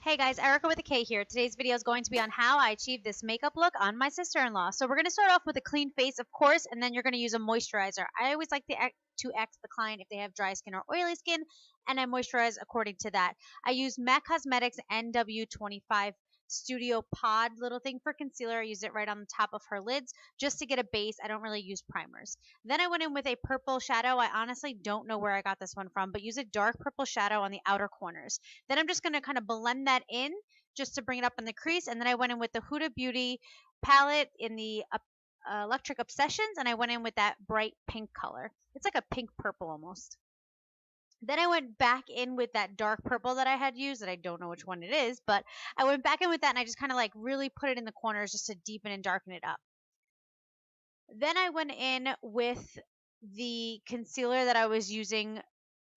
Hey guys, Erica with a K here. Today's video is going to be on how I achieved this makeup look on my sister-in-law. So we're going to start off with a clean face, of course, and then you're going to use a moisturizer. I always like to ask the client if they have dry skin or oily skin, and I moisturize according to that. I use MAC Cosmetics NW25 Studio Pod little thing for concealer. I use it right on the top of her lids just to get a base. I don't really use primers. Then I went in with a purple shadow. I honestly don't know where I got this one from, but use a dark purple shadow on the outer corners. Then I'm just going to kind of blend that in just to bring it up in the crease. And then I went in with the Huda Beauty palette in the Electric Obsessions, and I went in with that bright pink color. It's like a pink purple almost. Then I went back in with that dark purple that I had used, that I don't know which one it is, but I went back in with that and I just kind of like really put it in the corners just to deepen and darken it up. Then I went in with the concealer that I was using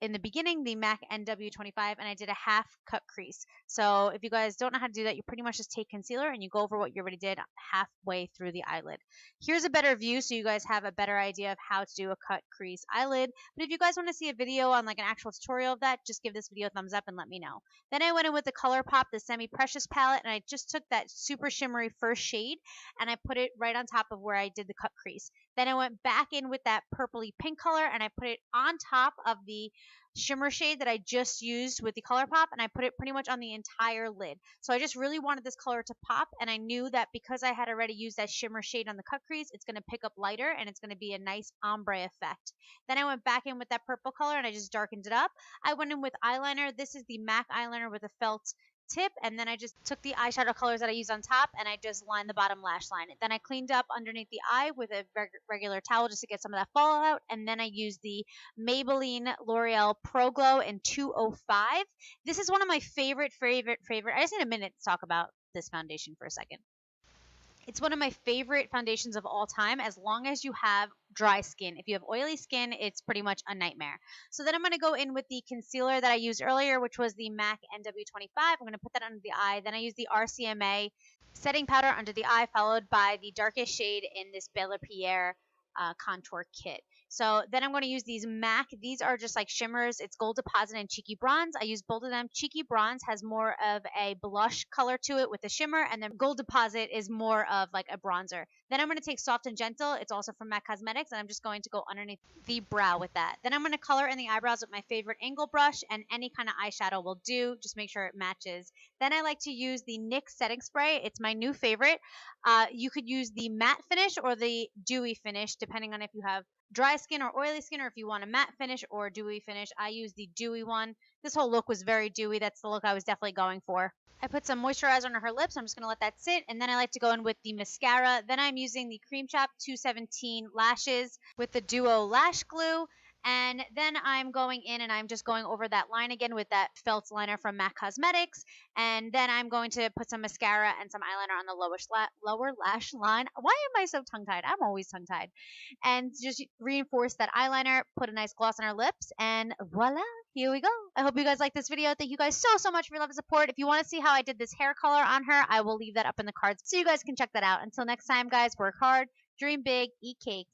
in the beginning, the MAC NW25, and I did a half cut crease. So if you guys don't know how to do that, you pretty much just take concealer and you go over what you already did halfway through the eyelid. Here's a better view so you guys have a better idea of how to do a cut crease eyelid. But if you guys want to see a video on like an actual tutorial of that, just give this video a thumbs up and let me know. Then I went in with the ColourPop, the Semi Precious palette, and I just took that super shimmery first shade and I put it right on top of where I did the cut crease. Then I went back in with that purpley pink color and I put it on top of the shimmer shade that I just used with the ColourPop, and I put it pretty much on the entire lid. So I just really wanted this color to pop, and I knew that because I had already used that shimmer shade on the cut crease, it's going to pick up lighter and it's going to be a nice ombre effect. Then I went back in with that purple color and I just darkened it up. I went in with eyeliner. This is the MAC eyeliner with a felt tip, and then I just took the eyeshadow colors that I used on top and I just lined the bottom lash line. Then I cleaned up underneath the eye with a regular towel just to get some of that fallout, and then I used the Maybelline L'Oreal Pro Glow in 205. This is one of my favorite. I just need a minute to talk about this foundation for a second. It's one of my favorite foundations of all time as long as you have dry skin. If you have oily skin, it's pretty much a nightmare. So then I'm going to go in with the concealer that I used earlier, which was the MAC NW25. I'm going to put that under the eye. Then I use the RCMA setting powder under the eye, followed by the darkest shade in this Bella Pierre contour kit. So then I'm going to use these MAC. These are just like shimmers. It's Gold Deposit and Cheeky Bronze. I use both of them. Cheeky Bronze has more of a blush color to it with the shimmer, and then Gold Deposit is more of like a bronzer. Then I'm going to take Soft and Gentle. It's also from MAC Cosmetics, and I'm just going to go underneath the brow with that. Then I'm going to color in the eyebrows with my favorite angle brush, and any kind of eyeshadow will do. Just make sure it matches. Then I like to use the NYX setting spray. It's my new favorite. You could use the matte finish or the dewy finish, depending on if you have dry skin or oily skin, or if you want a matte finish or dewy finish. I use the dewy one. This whole look was very dewy. That's the look I was definitely going for. I put some moisturizer on her lips. I'm just going to let that sit, and then I like to go in with the mascara. Then I'm using the Cream Shop 217 lashes with the Duo Lash Glue. And then I'm going in and I'm just going over that line again with that felt liner from MAC Cosmetics. And then I'm going to put some mascara and some eyeliner on the lower lash line. Why am I so tongue-tied? I'm always tongue-tied. And just reinforce that eyeliner, put a nice gloss on her lips, and voila, here we go. I hope you guys like this video. Thank you guys so much for your love and support. If you want to see how I did this hair color on her, I will leave that up in the cards so you guys can check that out. Until next time, guys, work hard, dream big, eat cake.